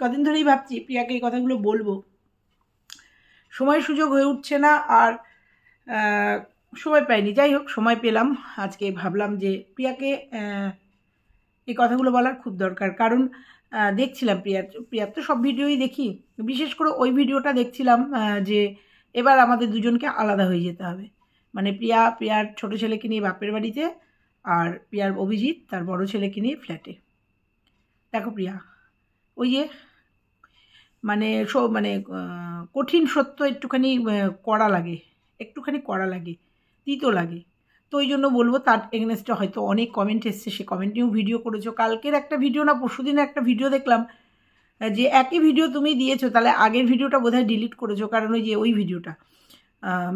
কদিন ধরেই ভাবছি প্রিয়াকে এই কথাগুলো বলবো, সময় সুযোগ হয়ে উঠছে না আর সময় পাইনি। যাই হোক, সময় পেলাম আজকে, ভাবলাম যে প্রিয়াকে এই কথাগুলো বলার খুব দরকার। কারণ দেখছিলাম প্রিয়ার তো সব ভিডিওই দেখি, বিশেষ করে ওই ভিডিওটা দেখছিলাম যে এবার আমাদের দুজনকে আলাদা হয়ে যেতে হবে। মানে প্রিয়ার ছোট ছেলেকে নিয়ে বাপের বাড়িতে, আর প্রিয়ার অভিজিৎ তার বড় ছেলেকে নিয়ে ফ্ল্যাটে। দেখো প্রিয়া, ওই যে মানে কঠিন সত্য একটুখানি কড়া লাগে, তিতো লাগে। তো ওই জন্য বলবো, তার এগেনস্টে হয়তো অনেক কমেন্ট এসছে, সে কমেন্টেও ভিডিও করেছো। কালকের একটা ভিডিও না পরশুদিনে একটা ভিডিও দেখলাম, যে একই ভিডিও তুমি দিয়েছো, তাহলে আগের ভিডিওটা বোধহয় ডিলিট করেছো। কারণ ওই ভিডিওটা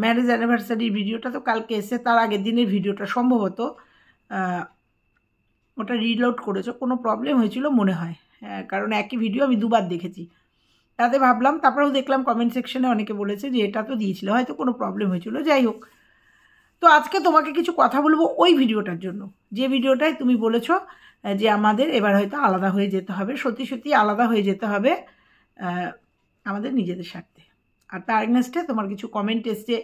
ম্যারেজ অ্যানিভার্সারির ভিডিওটা তো কালকে এসে, তার আগের দিনের ভিডিওটা সম্ভবত ওটা রিলোড করেছো, কোনো প্রবলেম হয়েছিল মনে হয়। কারণ একই ভিডিও আমি দুবার দেখেছি, তাতে ভাবলাম। তারপরেও দেখলাম কমেন্ট সেকশনে অনেকে বলেছে যে এটা তো দিয়েছিল, হয়তো কোনো প্রবলেম হয়েছিল। যাই হোক, তো আজকে তোমাকে কিছু কথা বলবো ওই ভিডিওটার জন্য, যে ভিডিওটায় তুমি বলেছো যে আমাদের এবার হয়তো আলাদা হয়ে যেতে হবে, সত্যি সত্যি আলাদা হয়ে যেতে হবে আমাদের নিজেদের স্বার্থে। আর তার এগেনস্টে তোমার কিছু কমেন্ট এসছে,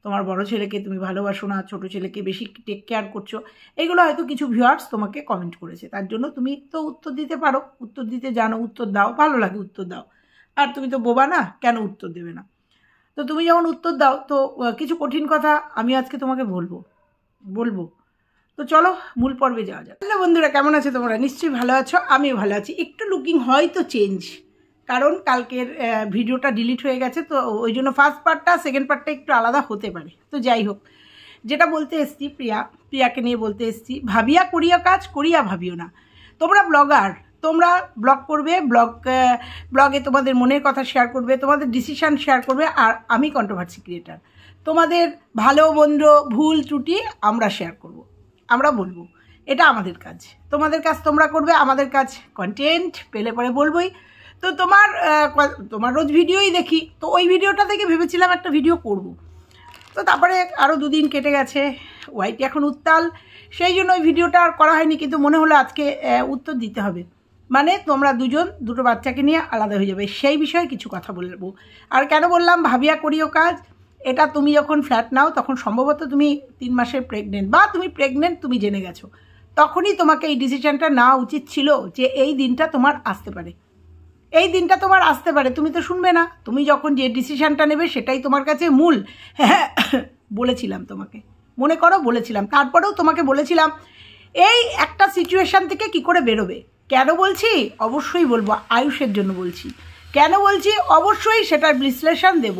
তোমার বড় ছেলেকে তুমি ভালোবাসো না, ছোট ছেলেকে বেশি টেক কেয়ার করছো, এগুলো হয়তো কিছু ভিউয়ার্স তোমাকে কমেন্ট করেছে। তার জন্য তুমি তো উত্তর দিতে পারো, উত্তর দিতে জানো, উত্তর দাও, ভালো লাগে উত্তর দাও। আর তুমি তো বোবা না, কেন উত্তর দেবে না? তো তুমি যেমন উত্তর দাও, তো কিছু কঠিন কথা আমি আজকে তোমাকে বলবো। তো চলো মূল পর্বে যাওয়া যাক। হ্যালো বন্ধুরা, কেমন আছো তোমরা? নিশ্চয়ই ভালো আছো, আমিও ভালো আছি। একটু লুকিং হয়তো চেঞ্জ, কারণ কালকের ভিডিওটা ডিলিট হয়ে গেছে, তো ওই জন্য ফার্স্ট পার্টটা সেকেন্ড পার্টটা একটু আলাদা হতে পারে। তো যাই হোক, যেটা বলতে এসছি, প্রিয়াকে নিয়ে বলতে এসছি, ভাবিয়া করিয়া কাজ, করিয়া ভাবিও না। তোমরা ব্লগার, তোমরা ব্লগ করবে, ব্লগে তোমাদের মনের কথা শেয়ার করবে, তোমাদের ডিসিশান শেয়ার করবে, আর আমি কন্ট্রোভার্সি ক্রিয়েটার, তোমাদের ভালো মন্দ ভুল ত্রুটি আমরা শেয়ার করব, আমরা বলবো, এটা আমাদের কাজ। তোমাদের কাজ তোমরা করবে, আমাদের কাজ কন্টেন্ট পেলে পরে বলবোই। তো তোমার রোজ ভিডিওই দেখি, তো ওই ভিডিওটা থেকে ভেবেছিলাম একটা ভিডিও করব। তো তারপরে আরও দুদিন কেটে গেছে, ওয়াইটি এখন উত্তাল, সেই জন্য ওই ভিডিওটা আর করা হয়নি। কিন্তু মনে হলো আজকে উত্তর দিতে হবে, মানে তোমরা দুটো বাচ্চাকে নিয়ে আলাদা হয়ে যাবে, সেই বিষয়ে কিছু কথা বলবো। আর কেন বললাম ভাবিয়া করিও কাজ, এটা তুমি যখন ফ্ল্যাট নাও তখন সম্ভবত তুমি 3 মাসের প্রেগনেন্ট, বা তুমি প্রেগনেন্ট তুমি জেনে গেছো, তখনই তোমাকে এই ডিসিশনটা নেওয়া উচিত ছিল যে এই দিনটা তোমার আসতে পারে, তুমি তো শুনবে না। তুমি যখন যে ডিসিশনটা নেবে সেটাই তোমার কাছে মূল। হ্যাঁ, বলেছিলাম তোমাকে, মনে করো বলেছিলাম। তারপরেও তোমাকে বলেছিলাম এই একটা সিচুয়েশান থেকে কি করে বেরোবে। কেন বলছি অবশ্যই বলবো, আয়ুষের জন্য বলছি। কেন বলছি অবশ্যই সেটার বিশ্লেষণ দেব,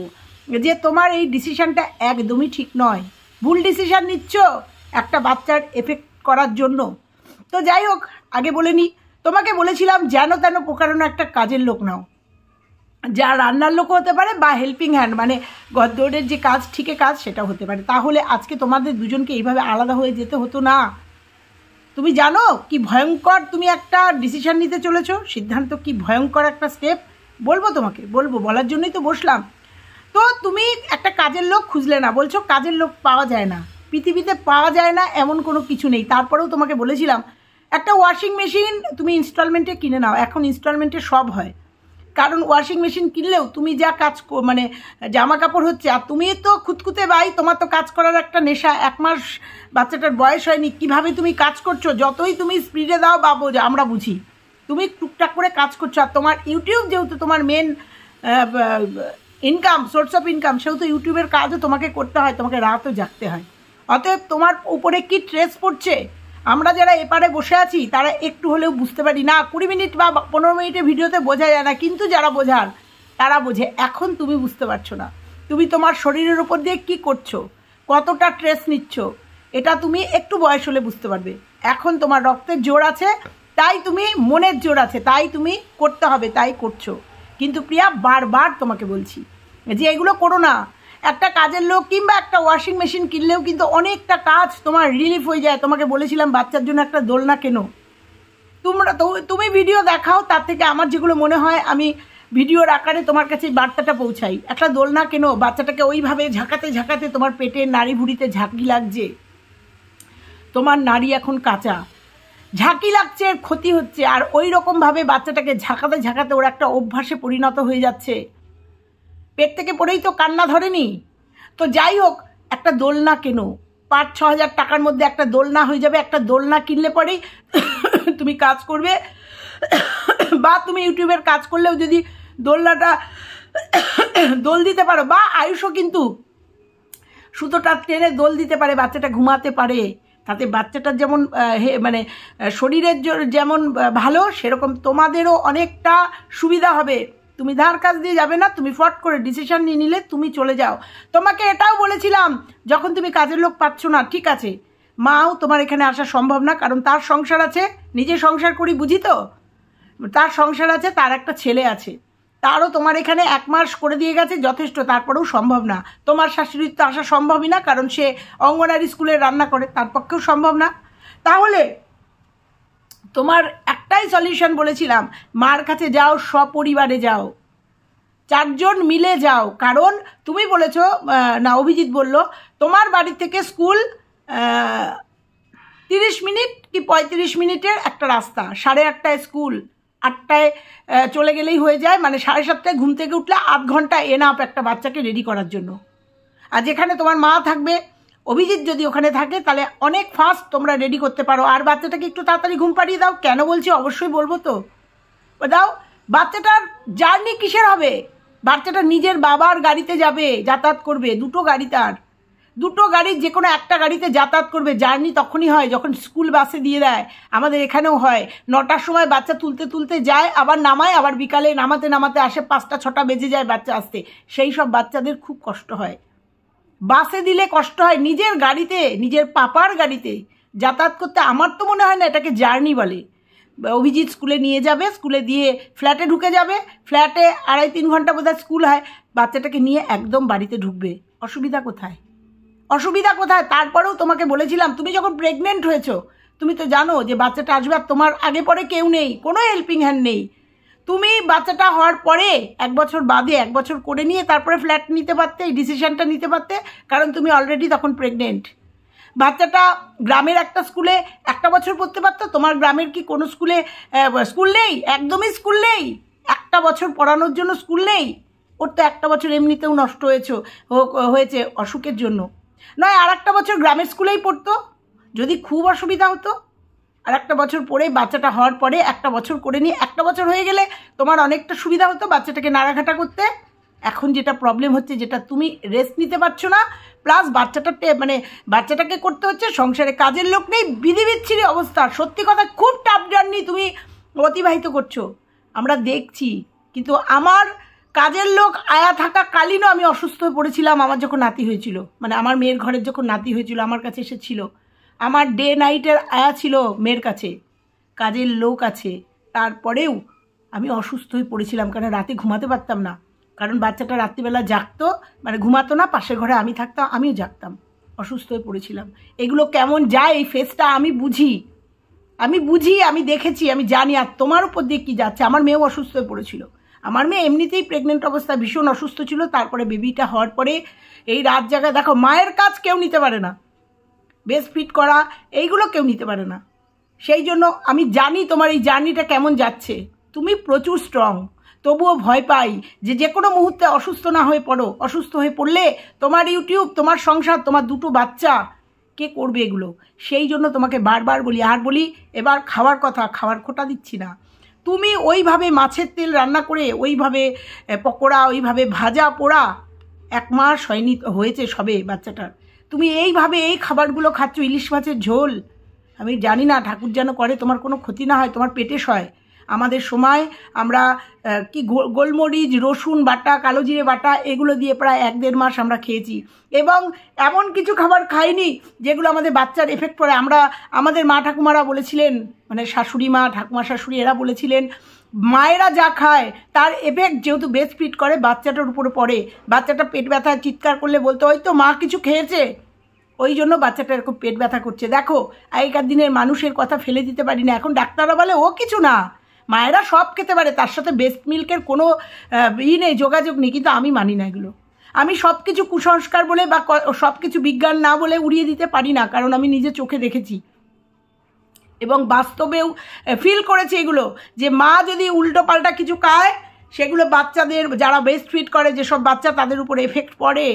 যে তোমার এই ডিসিশানটা একদমই ঠিক নয়, ভুল ডিসিশান নিচ্ছ একটা বাচ্চার এফেক্ট করার জন্য। তো যাই হোক, আগে বলে নিই, তোমাকে বলেছিলাম যেন তেন প্রকারণ একটা কাজের লোক নাও, যা রান্নার লোক হতে পারে বা হেল্পিং হ্যান্ড, মানে গদ্দরের যে কাজ, ঠিকই কাজ, সেটা হতে পারে। তাহলে আজকে তোমাদের দুজনকে এইভাবে আলাদা হয়ে যেতে হতো না। তুমি জানো কি ভয়ঙ্কর তুমি একটা ডিসিশন নিতে চলেছো, সিদ্ধান্ত কি ভয়ঙ্কর একটা স্টেপ। বলবো তোমাকে, বলার জন্যই তো বসলাম। তো তুমি একটা কাজের লোক খুঁজলে না, বলছো কাজের লোক পাওয়া যায় না, পৃথিবীতে পাওয়া যায় না এমন কোনো কিছু নেই। তারপরেও তোমাকে বলেছিলাম একটা ওয়াশিং মেশিন তুমি ইনস্টলমেন্টে কিনে নাও, এখন ইনস্টলমেন্টে সব হয়। কারণ ওয়াশিং মেশিন কিনলেও তুমি যা কাজ, মানে জামা কাপড় হচ্ছে, আর তুমি তো খুঁতখুঁতে ভাই, তোমার তো কাজ করার একটা নেশা। 1 মাস বাচ্চাটার বয়স হয়নি, কিভাবে তুমি কাজ করছো, যতই তুমি স্পিডে দাও বা আমরা বুঝি, তুমি টুকটাক করে কাজ করছো। আর তোমার ইউটিউব যেহেতু তোমার main income, source of income, সেহেতু ইউটিউবের কাজও তোমাকে করতে হয়, তোমাকে রাতও জাগতে হয়। অতএব তোমার উপরে কি স্ট্রেস পড়ছে, আমরা যারা এপারে বসে আছি তারা একটু হলেও বুঝতে পারি না। 20 মিনিট বা 15 মিনিটের ভিডিওতে বোঝা যায় না, কিন্তু যারা বোঝার তারা বোঝে। এখন তুমি বুঝতে পারছো না, তুমি তোমার শরীরের উপর দিয়ে কী করছো, কতটা স্ট্রেস নিচ্ছ, এটা তুমি একটু বয়স হলে বুঝতে পারবে। এখন তোমার রক্তের জোর আছে, তাই তুমি, মনের জোর আছে, তাই তুমি করতে হবে, তাই করছো। কিন্তু প্রিয়া, বারবার তোমাকে বলছি যে এগুলো করো না। একটা কাজের লোক কিংবা একটা ওয়াশিং মেশিন কিনলেও কিন্তু অনেকটা কাজ তোমার রিলিফ হয়ে যায়। তোমাকে বলেছিলাম বাচ্চার জন্য একটা দোলনা কেনো, তুমি ভিডিও দেখাও, তার থেকে আমার যেগুলো মনে হয় আমি ভিডিওর আকারে তোমার কাছে বার্তাটা পৌঁছাই। একটা দোলনা কেনো, বাচ্চাটাকে ওইভাবে ঝাঁকাতে ঝাঁকাতে তোমার পেটের নাড়ি ভুড়িতে ঝাঁকি লাগছে, তোমার নাড়ি এখন কাঁচা, ঝাঁকি লাগছে, ক্ষতি হচ্ছে, আর ওই রকমভাবে বাচ্চাটাকে ঝাঁকাতে ঝাঁকাতে ওর একটা অভ্যাসে পরিণত হয়ে যাচ্ছে। পেট থেকে পড়েই তো কান্না ধরেনি। তো যাই হোক, একটা দোলনা কেনো, 5-6 হাজার টাকার মধ্যে একটা দোলনা হয়ে যাবে। একটা দোলনা কিনলে পরেই তুমি কাজ করবে, বা তুমি ইউটিউবের কাজ করলেও যদি দোলনাটা দোল দিতে পারো, বা আয়ুষও কিন্তু সুতোটা টেনে দোল দিতে পারে, বাচ্চাটা ঘুমাতে পারে, তাতে বাচ্চাটার যেমন মানে শরীরের যেমন ভালো, সেরকম তোমাদেরও অনেকটা সুবিধা হবে। তুমি ধার কাজ দিয়ে যাবে না, তুমি ফট করে ডিসিশন নিয়ে নিলে তুমি চলে যাও। তোমাকে এটাও বলেছিলাম, যখন তুমি কাজের লোক পাচ্ছ না, ঠিক আছে, মাও তোমার এখানে আসা সম্ভব না, কারণ তার সংসার আছে, নিজে সংসার করি বুঝি তো, তার সংসার আছে, তার একটা ছেলে আছে, তারও তোমার এখানে 1 মাস করে দিয়ে গেছে যথেষ্ট, তারপরেও সম্ভব না। তোমার শাশুড়ির তো আসা সম্ভবই না, কারণ সে অঙ্গনারী স্কুলে রান্না করে, তার পক্ষেও সম্ভব না। তাহলে তোমার একটাই সলিউশন বলেছিলাম, মার কাছে যাও, সপরিবারে যাও, 4 জন মিলে যাও। কারণ তুমি বলেছো না, অভিজিৎ বলল তোমার বাড়ি থেকে স্কুল 30 মিনিট কি 35 মিনিটের একটা রাস্তা, 8:30টায় স্কুল, 8টায় চলে গেলেই হয়ে যায়, মানে 7:30টায় ঘুম থেকে উঠলে 8 ঘন্টা এনাফ একটা বাচ্চাকে রেডি করার জন্য। আর যেখানে তোমার মা থাকবে, অভিজিৎ যদি ওখানে থাকে, তাহলে অনেক ফাস্ট তোমরা রেডি করতে পারো। আর বাচ্চাটাকে একটু তাড়াতাড়ি ঘুম পাড়িয়ে দাও। কেন বলছি অবশ্যই বলবো তো, দাও। বাচ্চাটার জার্নি কিসের হবে? বাচ্চাটা নিজের বাবার গাড়িতে যাবে, যাতায়াত করবে, 2টো গাড়ি, তার 2টো গাড়ির যে কোনো একটা গাড়িতে যাতায়াত করবে। জার্নি তখনই হয় যখন স্কুল বাসে দিয়ে দেয়, আমাদের এখানেও হয়। 9টার সময় বাচ্চা তুলতে তুলতে যায়, আবার নামায়, আবার বিকালে নামাতে নামাতে আসে, 5টা-6টা বেজে যায় বাচ্চা আসতে। সেই সব বাচ্চাদের খুব কষ্ট হয়, বাসে দিলে কষ্ট হয়। নিজের গাড়িতে, নিজের পাপার গাড়িতে যাতায়াত করতে আমার তো মনে হয় না এটাকে জার্নি বলে। অভিজিৎ স্কুলে নিয়ে যাবে, স্কুলে দিয়ে ফ্ল্যাটে ঢুকে যাবে, ফ্ল্যাটে 2.5-3 ঘন্টা বোধহয় স্কুল হয়, বাচ্চাটাকে নিয়ে একদম বাড়িতে ঢুকবে। অসুবিধা কোথায়? অসুবিধা কোথায়? তারপরেও তোমাকে বলেছিলাম, তুমি যখন প্রেগনেন্ট হয়েছো, তুমি তো জানো যে বাচ্চাটা আসবে, আর তোমার আগে পরে কেউ নেই, কোনো হেল্পিং হ্যান্ড নেই। তুমি বাচ্চাটা হওয়ার পরে 1 বছর বাদে 1 বছর করে নিয়ে তারপরে ফ্ল্যাট নিতে পারতে, এই ডিসিশনটা নিতে পারতে, কারণ তুমি অলরেডি তখন প্রেগনেন্ট। বাচ্চাটা গ্রামের একটা স্কুলে 1টা বছর পড়তে পারতো। তোমার গ্রামের কি কোনো স্কুলে স্কুল নেই? একদমই স্কুল নেই। 1টা বছর পড়ানোর জন্য স্কুল নেই। ওর তো 1টা বছর এমনিতেও নষ্ট হয়েছে অসুখের জন্য, নয় আর 1টা বছর গ্রামের স্কুলেই পড়তো যদি খুব অসুবিধা হতো। আর 1টা বছর পরে বাচ্চাটা হওয়ার পরে 1টা বছর করে নিয়ে 1টা বছর হয়ে গেলে তোমার অনেকটা সুবিধা হতো বাচ্চাটাকে নাড়াঘাটা করতে। এখন যেটা প্রবলেম হচ্ছে, যেটা তুমি রেস্ট নিতে পারছো না, প্লাস বাচ্চাটাকে করতে হচ্ছে, সংসারে কাজের লোক নেই, বিধি বিচ্ছিরি অবস্থা। সত্যি কথা, খুব টাফ জার্নি তুমি অতিবাহিত করছো, আমরা দেখছি। কিন্তু আমার কাজের লোক আয়া থাকা কালীনও আমি অসুস্থ হয়ে পড়েছিলাম। আমার যখন নাতি হয়েছিল, মানে আমার মেয়ের ঘরের যখন নাতি হয়েছিল, আমার কাছে এসেছিল। আমার ডে নাইটের আয়া ছিল মেয়ের কাছে, কাজের লোক আছে, তারপরেও আমি অসুস্থ হয়ে পড়েছিলাম, কারণ রাতে ঘুমাতে পারতাম না। কারণ বাচ্চাটা রাত্রিবেলা জাগতো, মানে ঘুমাতো না, পাশের ঘরে আমি থাকতাম, আমিও জাগতাম, অসুস্থ হয়ে পড়েছিলাম। এগুলো কেমন যায় এই ফেসটা আমি বুঝি, আমি দেখেছি, আমি জানি। আর তোমার উপর দিয়ে কী যাচ্ছে, আমার মেয়েও অসুস্থ হয়ে পড়েছিল। আমার মেয়ে এমনিতেই প্রেগনেন্ট অবস্থায় ভীষণ অসুস্থ ছিল, তারপরে বেবিটা হওয়ার পরে এই রাত জায়গায়, দেখো মায়ের কাজ কেউ নিতে পারে না, ব্রেস্ট ফিড করা এইগুলো কেউ নিতে পারে না। সেই জন্য আমি জানি তোমার এই জার্নিটা কেমন যাচ্ছে। তুমি প্রচুর স্ট্রং, তবুও ভয় পাই যে কোনো মুহূর্তে অসুস্থ না হয়ে পড়ো। অসুস্থ হয়ে পড়লে তোমার ইউটিউব, তোমার সংসার, তোমার 2টো বাচ্চা কে করবে এগুলো? সেই জন্য তোমাকে বারবার বলি, আর বলি এবার খাওয়ার কথা, খাওয়ার খোটা দিচ্ছি না। তুমি ওইভাবে মাছের তেল রান্না করে, ওইভাবে পকোড়া, ওইভাবে ভাজা পোড়া, 1 মাস হয়েছে সবে বাচ্চাটার, তুমি এইভাবে এই খাবারগুলো খাচ্ছ, ইলিশ মাছের ঝোল। আমি জানি না ঠাকুর যেন করে তোমার কোনো ক্ষতি না হয়, তোমার পেটে সয়। আমাদের সময় আমরা গোলমরিচ, রসুন বাটা, কালো জিরে বাটা, এগুলো দিয়ে প্রায় 1-1.5 মাস আমরা খেয়েছি, এবং এমন কিছু খাবার খাইনি যেগুলো আমাদের বাচ্চার এফেক্ট পড়ে। আমাদের মা ঠাকুমারা বলেছিলেন, মানে শাশুড়ি মা, ঠাকুমা শাশুড়ি, এরা বলেছিলেন মায়েরা যা খায় তার এফেক্ট যেহেতু ব্রেস্ট ফিড করে বাচ্চাটার উপরে পড়ে। বাচ্চাটা পেট ব্যথা চিৎকার করলে বলতো ওই তো মা কিছু খেয়েছে, ওই জন্য বাচ্চাটা এরকম পেট ব্যথা করছে। দেখো আগেকার দিনের মানুষের কথা ফেলে দিতে পারি না। এখন ডাক্তাররা বলে ও কিছু না, মায়েরা সব খেতে পারে, তার সাথে ব্রেস্ট মিল্কের কোনো নেই, যোগাযোগ নেই। কিন্তু আমি মানি না এগুলো। আমি সব কিছু কুসংস্কার বলে বা সব কিছু বিজ্ঞান না বলে উড়িয়ে দিতে পারি না, কারণ আমি নিজে চোখে দেখেছি। এবং বাস্তবেও ফিল করেছে এগুলো, যে মা যদি উল্টো পাল্টা কিছু খায় সেগুলো বাচ্চাদের, যারা ব্রেস্ট ফিড করে যেসব বাচ্চা, তাদের উপর এফেক্ট পড়ে।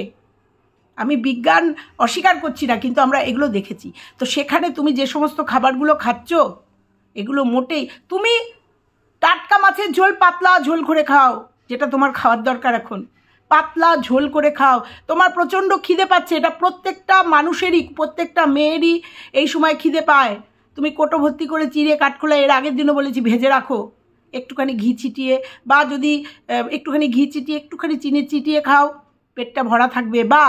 আমি বিজ্ঞান অস্বীকার করছি না, কিন্তু আমরা এগুলো দেখেছি। তো সেখানে তুমি যে সমস্ত খাবারগুলো খাচ্ছ এগুলো মোটেই, তুমি টাটকা মাছের ঝোল পাতলা ঝোল করে খাও, যেটা তোমার খাওয়ার দরকার এখন, পাতলা ঝোল করে খাও। তোমার প্রচণ্ড খিদে পাচ্ছে, এটা প্রত্যেকটা মানুষেরই, প্রত্যেকটা মেয়েরই এই সময় খিদে পায়। তুমি কোটো ভর্তি করে চিড়ে কাঠখোলা, এর আগের দিনও বলেছি ভেজে রাখো, একটুখানি ঘি ছিটিয়ে, বা যদি একটুখানি ঘি চিটিয়ে একটুখানি চিনি চিটিয়ে খাও, পেটটা ভরা থাকবে। বা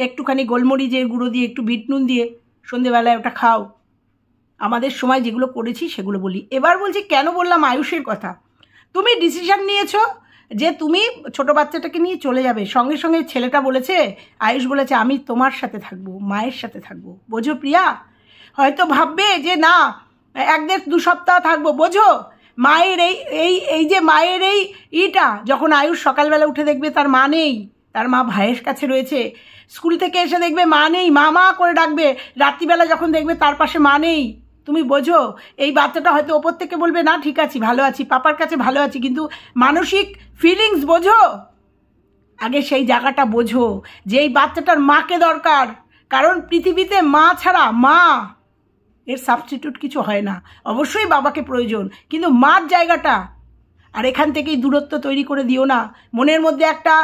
একটুখানি গোলমরিচের গুঁড়ো দিয়ে, একটু বিট নুন দিয়ে সন্ধেবেলায় ওটা খাও। আমাদের সময় যেগুলো করেছি সেগুলো বলি। এবার বলছি কেন বললাম আয়ুষের কথা। তুমি ডিসিশন নিয়েছো যে তুমি ছোট বাচ্চাটাকে নিয়ে চলে যাবে, সঙ্গে সঙ্গে ছেলেটা বলেছে, আয়ুষ বলেছে আমি তোমার সাথে থাকবো, মায়ের সাথে থাকবো। বোঝো প্রিয়া, হয়তো ভাববে যে না 1-1.5-2 সপ্তাহ থাকবো, বোঝো মায়ের এই যে মায়ের এইটা, যখন আয়ুষ সকালবেলা উঠে দেখবে তার মা নেই, তার মা ভাইয়ের কাছে রয়েছে, স্কুল থেকে এসে দেখবে মা নেই, মা করে ডাকবে, রাত্রিবেলা যখন দেখবে তার পাশে মা নেই, তুমি বোঝো এই বাচ্চাটা হয়তো ওপর থেকে বলবে না ঠিক আছি, ভালো আছি, পাপার কাছে ভালো আছি, কিন্তু মানসিক ফিলিংস বোঝো, আগে সেই জায়গাটা বোঝো যে এই বাচ্চাটার মাকে দরকার। কারণ পৃথিবীতে মা ছাড়া, মা এর সাবস্টিটিউট কিছু হয় না। অবশ্যই বাবাকে প্রয়োজন, কিন্তু মার জায়গাটা। আর এখান থেকেই দূরত্ব তৈরি করে দিও না, মনের মধ্যে একটা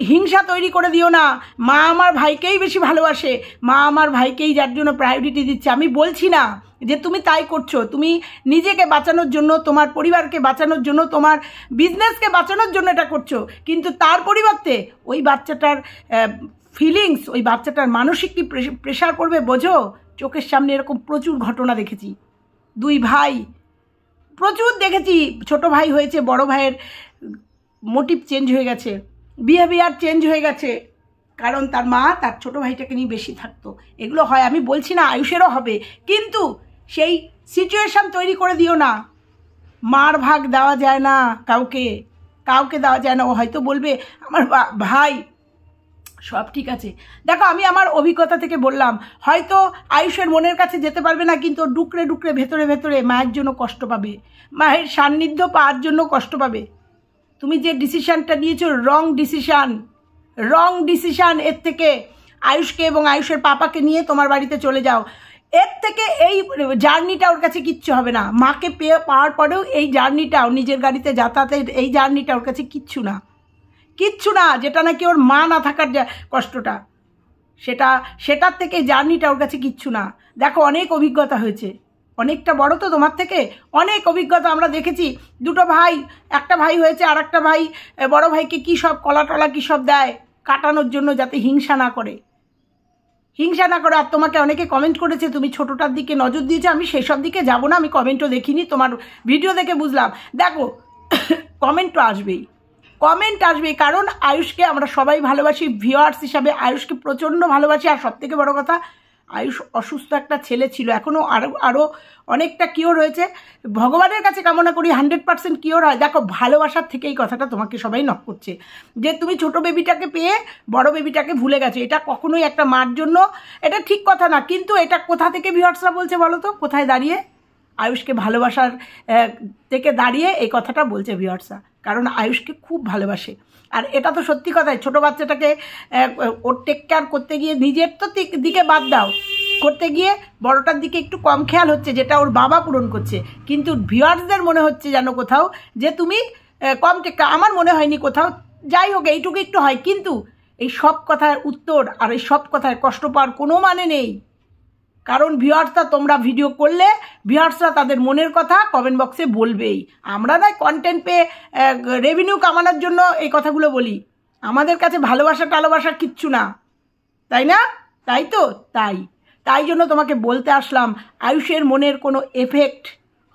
হিংসা তৈরি করে দিও না। মা আমার ভাইকেই বেশি ভালোবাসে, মা আমার ভাইকেই যার জন্য প্রায়োরিটি দিচ্ছে। আমি বলছি না যে তুমি তাই করছো, তুমি নিজেকে বাঁচানোর জন্য, তোমার পরিবারকে বাঁচানোর জন্য, তোমার বিজনেসকে বাঁচানোর জন্য এটা করছো, কিন্তু তার পরিবর্তে ওই বাচ্চাটার ফিলিংস, ওই বাচ্চাটার মানসিক কি প্রেশার পড়বে বোঝো। চোখের সামনে এরকম প্রচুর ঘটনা দেখেছি, 2 ভাই, প্রচুর দেখেছি। ছোট ভাই হয়েছে, বড় ভাইয়ের মোটিভ চেঞ্জ হয়ে গেছে, বিহেভিয়ার চেঞ্জ হয়ে গেছে, কারণ তার মা তার ছোট ভাইটাকে নিয়ে বেশি থাকতো। এগুলো হয়, আমি বলছি না আয়ুষেরও হবে, কিন্তু সেই সিচুয়েশান তৈরি করে দিও না। মার ভাগ দেওয়া যায় না কাউকে, কাউকে দেওয়া যায় না। ও হয়তো বলবে আমার ভাই, সব ঠিক আছে। দেখো আমি আমার অভিজ্ঞতা থেকে বললাম, হয়তো আয়ুষের মনের কাছে যেতে পারবে না, কিন্তু ডুকরে ডুকরে ভেতরে ভেতরে মায়ের জন্য কষ্ট পাবে, মায়ের সান্নিধ্য পাওয়ার জন্য কষ্ট পাবে। তুমি যে ডিসিশানটা নিয়েছো রং ডিসিশান। এর থেকে আয়ুষকে এবং আয়ুষের পাপাকে নিয়ে তোমার বাড়িতে চলে যাও। এর থেকে এই জার্নিটা ওর কাছে কিচ্ছু হবে না। মাকে পাওয়ার পরেও এই জার্নিটাও, নিজের গাড়িতে যাতায়াতের এই জার্নিটা ওর কাছে কিচ্ছু না, যেটা নাকি ওর মা না থাকার কষ্টটা, সেটার থেকে জার্নিটা ওর কাছে কিচ্ছু না। দেখো অনেক অভিজ্ঞতা হয়েছে, অনেকটা বড় তো তোমার থেকে, অনেক অভিজ্ঞতা আমরা দেখেছি। 2 ভাই, একটা ভাই হয়েছে, আর একটা ভাই বড় ভাইকে কী সব কলা টলা কী সব দেয় কাটানোর জন্য, যাতে হিংসা না করে। আর তোমাকে অনেকে কমেন্ট করেছে তুমি ছোটটার দিকে নজর দিয়েছো, আমি সেসব দিকে যাব না, আমি কমেন্টও দেখিনি, তোমার ভিডিও দেখে বুঝলাম। দেখো কমেন্ট আসবেই, কারণ আয়ুষকে আমরা সবাই ভালোবাসি, ভিউয়ার্স হিসাবে আয়ুষকে প্রচণ্ড ভালোবাসি। আর সবথেকে বড় কথা, আয়ুষ অসুস্থ একটা ছেলে ছিল, এখনও আরও অনেকটা কিওর হয়েছে। ভগবানের কাছে কামনা করি 100% কিওর হয়। দেখো ভালোবাসার থেকে এই কথাটা তোমাকে সবাই নক করছে, যে তুমি ছোট বেবিটাকে পেয়ে বড় বেবিটাকে ভুলে গেছো। এটা কখনোই একটা মার জন্য এটা ঠিক কথা না। কিন্তু এটা কোথা থেকে ভিউয়ার্সরা বলছে বলো তো, কোথায় দাঁড়িয়ে? আয়ুষকে ভালোবাসার থেকে দাঁড়িয়ে এই কথাটা বলছে ভিউয়ার্সরা, কারণ আয়ুষকে খুব ভালোবাসে। আর এটা তো সত্যি কথাই, ছোটো বাচ্চাটাকে ওর টেক কেয়ার করতে গিয়ে, নিজের তো দিকে বাদ দাও, করতে গিয়ে বড়টার দিকে একটু কম খেয়াল হচ্ছে, যেটা ওর বাবা পূরণ করছে। কিন্তু ভিউয়ার্সদের মনে হচ্ছে যেন কোথাও যে তুমি কম টেক, আমার মনে হয়নি কোথাও। যাই হোক, এইটুকু একটু হয়, কিন্তু এই সব কথার উত্তর আর এই সব কথায় কষ্ট পাওয়ার কোনো মানে নেই। কারণ ভিউয়ার্সরা, তোমরা ভিডিও করলে ভিউয়ার্সরা তাদের মনের কথা কমেন্ট বক্সে বলবেই। আমরা নয় কন্টেন্ট পেয়ে রেভিনিউ কামানোর জন্য এই কথাগুলো বলি, আমাদের কাছে ভালোবাসা কিচ্ছু না, তাই না? তাই তো, তাই জন্য তোমাকে বলতে আসলাম, আয়ুষের মনের কোনো এফেক্ট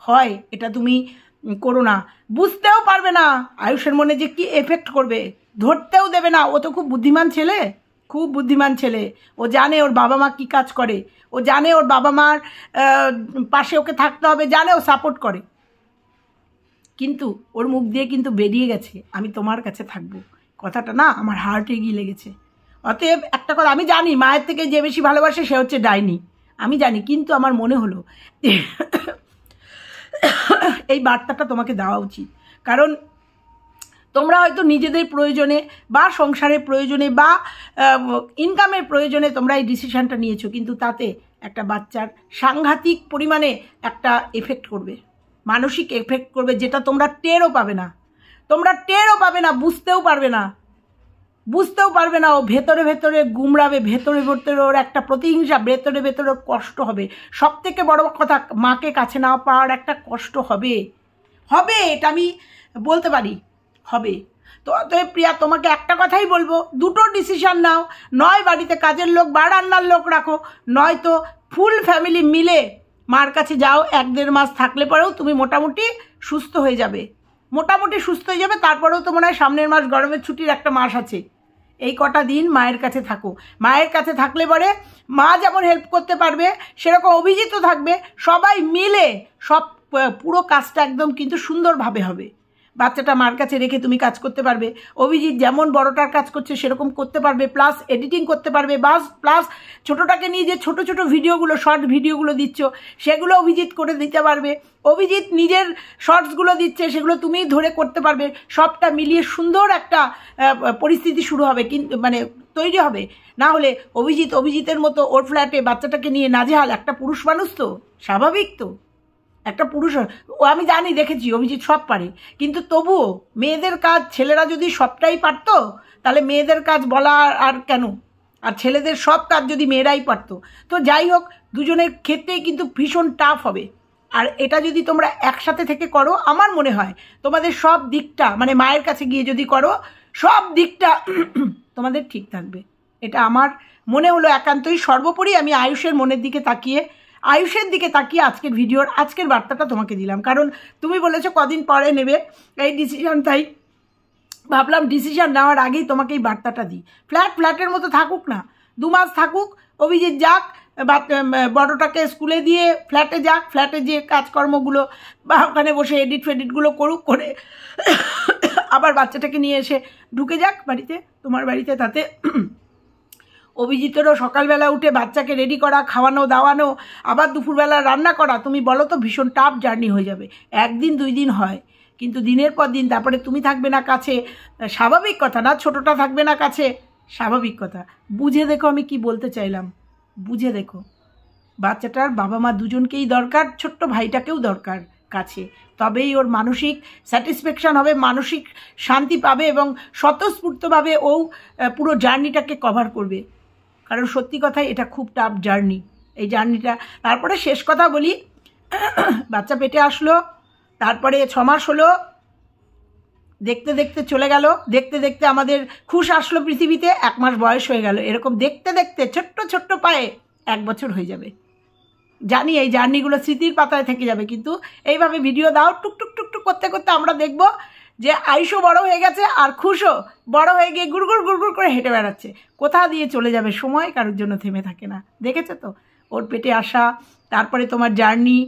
হয় এটা তুমি করো না। বুঝতেও পারবে না আয়ুষের মনে যে কি এফেক্ট করবে, ধরতেও দেবে না। ও তো খুব বুদ্ধিমান ছেলে, ও জানে ওর বাবা মা কী কাজ করে, ও জানে ওর বাবা মার পাশে ওকে থাকতে হবে, জানে ও সাপোর্ট করে। কিন্তু ওর মুখ দিয়ে কিন্তু বেরিয়ে গেছে আমি তোমার কাছে থাকবো, কথাটা না আমার হার্টে গিয়ে লেগেছে। অতএব একটা কথা আমি জানি, মায়ের থেকে যে বেশি ভালোবাসে সে হচ্ছে ডাইনি, আমি জানি, কিন্তু আমার মনে হলো যে এই বার্তাটা তোমাকে দেওয়া উচিত। কারণ তোমরা হয়তো নিজেদের প্রয়োজনে বা সংসারের প্রয়োজনে বা ইনকামের প্রয়োজনে তোমরা এই ডিসিশনটা নিয়েছো, কিন্তু তাতে একটা বাচ্চার সাংঘাতিক পরিমাণে একটা এফেক্ট করবে, মানসিক এফেক্ট করবে, যেটা তোমরা টেরও পাবে না, বুঝতেও পারবে না। ও ভেতরে ভেতরে গুমড়াবে, ভেতরে ভেতরে ওর একটা প্রতিহিংসা, ভেতরে ভেতরে ওর কষ্ট হবে। সব থেকে বড় কথা, মাকে কাছে না পাওয়ার একটা কষ্ট হবে, এটা আমি বলতে পারি, হবে। তো অতএব প্রিয়া, তোমাকে একটা কথাই বলবো, দুটো ডিসিশন নাও। নয় বাড়িতে কাজের লোক বা রান্নার লোক রাখো, নয়তো ফুল ফ্যামিলি মিলে মার কাছে যাও। 1-1.5 মাস থাকলে পরেও তুমি মোটামুটি সুস্থ হয়ে যাবে, তারপরেও তো মনে হয় সামনের মাস গরমের ছুটির একটা মাস আছে। এই কটা দিন মায়ের কাছে থাকো। মায়ের কাছে থাকলে পরে মা যেমন হেল্প করতে পারবে, সেরকম অভিজিৎও থাকবে। সবাই মিলে সব পুরো কাজটা একদম কিন্তু সুন্দরভাবে হবে। বাচ্চাটা মার কাছে রেখে তুমি কাজ করতে পারবে। অভিজিৎ যেমন বড়টার কাজ করছে সেরকম করতে পারবে, প্লাস এডিটিং করতে পারবে, প্লাস ছোটোটাকে নিয়ে যে ছোট ছোট ভিডিওগুলো, শর্ট ভিডিওগুলো দিচ্ছ, সেগুলো অভিজিৎ করে দিতে পারবে। অভিজিৎ নিজের শর্টসগুলো দিচ্ছে, সেগুলো তুমি ধরে করতে পারবে। সবটা মিলিয়ে সুন্দর একটা পরিস্থিতি শুরু হবে, কিন্তু মানে তৈরি হবে। না হলে অভিজিতের মতো ওর ফ্ল্যাটে বাচ্চাটাকে নিয়ে নাজেহাল একটা পুরুষ মানুষ, তো স্বাভাবিক। তো একটা পুরুষ, আমি জানি, দেখেছি অভিজিৎ সব পারে, কিন্তু তবুও মেয়েদের কাজ ছেলেরা যদি সবটাই পারতো, তাহলে মেয়েদের কাজ বলা আর কেন? আর ছেলেদের সব কাজ যদি মেয়েরাই পারতো। তো যাই হোক, দুজনের ক্ষেত্রেই কিন্তু ভীষণ টাফ হবে। আর এটা যদি তোমরা একসাথে থেকে করো, আমার মনে হয় তোমাদের সব দিকটা, মানে মায়ের কাছে গিয়ে যদি করো, সব দিকটা তোমাদের ঠিক থাকবে। এটা আমার মনে হলো একান্তই। সর্বোপরি আমি আয়ুষের দিকে তাকিয়ে আজকের বার্তাটা তোমাকে দিলাম। কারণ তুমি বলেছো কদিন পরে নেবে এই ডিসিশন, তাই ভাবলাম ডিসিশন নেওয়ার আগেই তোমাকে এই বার্তাটা দিই। ফ্ল্যাটের মতো থাকুক না, 2 মাস থাকুক, অভিজিৎ যাক, বড়টাকে স্কুলে দিয়ে ফ্ল্যাটে যাক, ফ্ল্যাটে যে কাজকর্মগুলো বা ওখানে বসে এডিটগুলো করুক, করে আবার বাচ্চাটাকে নিয়ে এসে ঢুকে যাক বাড়িতে, তোমার বাড়িতে। তাতে অভিজিতেরও সকালবেলা উঠে বাচ্চাকে রেডি করা, খাওয়ানো দাওয়ানো, আবার দুপুরবেলা রান্না করা, তুমি বলো তো ভীষণ টাফ জার্নি হয়ে যাবে। 1 দিন 2 দিন হয়, কিন্তু দিনের পর দিন, তারপরে তুমি থাকবে না কাছে, স্বাভাবিক কথা না? ছোটটা থাকবে না কাছে, স্বাভাবিক কথা। বুঝে দেখো আমি কি বলতে চাইলাম, বুঝে দেখো। বাচ্চাটার বাবা মা দুজনকেই দরকার, ছোট্ট ভাইটাকেও দরকার কাছে, তবেই ওর মানসিক স্যাটিসফ্যাকশান হবে, মানসিক শান্তি পাবে এবং স্বতঃস্ফূর্তভাবে ও পুরো জার্নিটাকে কভার করবে। কারণ সত্যি কথাই এটা খুব টাফ জার্নি, এই জার্নিটা। তারপরে শেষ কথা বলি, বাচ্চা পেটে আসলো, তারপরে 6 মাস হলো, দেখতে দেখতে চলে গেল, দেখতে দেখতে আমাদের খুশ আসলো পৃথিবীতে, 1 মাস বয়স হয়ে গেল। এরকম দেখতে দেখতে ছোট্ট ছোট্ট পায়ে 1 বছর হয়ে যাবে। জানি এই জার্নিগুলো স্মৃতির পাতায় থেকে যাবে, কিন্তু এইভাবে ভিডিও দাও, টুকটুক টুকটুক করতে করতে আমরা দেখব যে আয়ুষও বড় হয়ে গেছে, আর খুশও বড় হয়ে গিয়ে গুড়গুড় গুড়গুড় করে হেঁটে বেড়াচ্ছে। কোথা দিয়ে চলে যাবে, সময় কারোর জন্য থেমে থাকে না। দেখেছো তো ওর পেটে আসা, তারপরে তোমার জার্নি,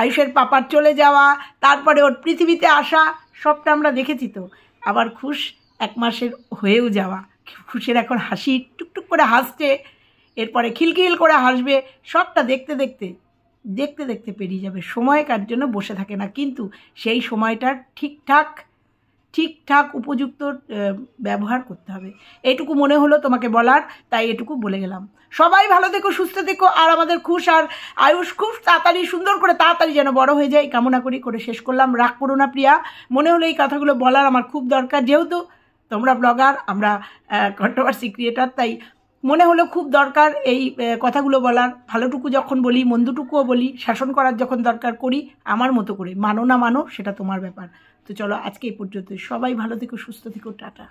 আয়ুষের পাপার চলে যাওয়া, তারপরে ওর পৃথিবীতে আসা, সবটা আমরা দেখেছি। তো আবার খুশ 1 মাসের হয়েও যাওয়া, খুশের এখন হাসি, টুকটুক করে হাসছে, এরপরে খিলখিল করে হাসবে। সবটা দেখতে দেখতে দেখতে দেখতে পেরিয়ে যাবে। সময় কার জন্য বসে থাকে না, কিন্তু সেই সময়টার ঠিকঠাক উপযুক্ত ব্যবহার করতে হবে। এইটুকু মনে হলো তোমাকে বলার, তাই এটুকু বলে গেলাম। সবাই ভালো থেকো, সুস্থ থেকো, আর আমাদের খুশ আর আয়ুষ খুব তাড়াতাড়ি, সুন্দর করে তাড়াতাড়ি যেন বড় হয়ে যায়, কামনা করে শেষ করলাম। রাগ করো না প্রিয়া, মনে হলো এই কথাগুলো বলার আমার খুব দরকার। যেহেতু তোমরা ব্লগার, আমরা কন্ট্রোভার্সি ক্রিয়েটার, তাই মনে হলো খুব দরকার এই কথাগুলো বলার। ভালোটুকু যখন বলি, মন্দটুকুও বলি, শাসন করার যখন দরকার করি, আমার মতো করে। মানো না মানো সেটা তোমার ব্যাপার। তো চলো আজকে এই পর্যন্ত। সবাই ভালো থেকো, সুস্থ থেকো, টাটা।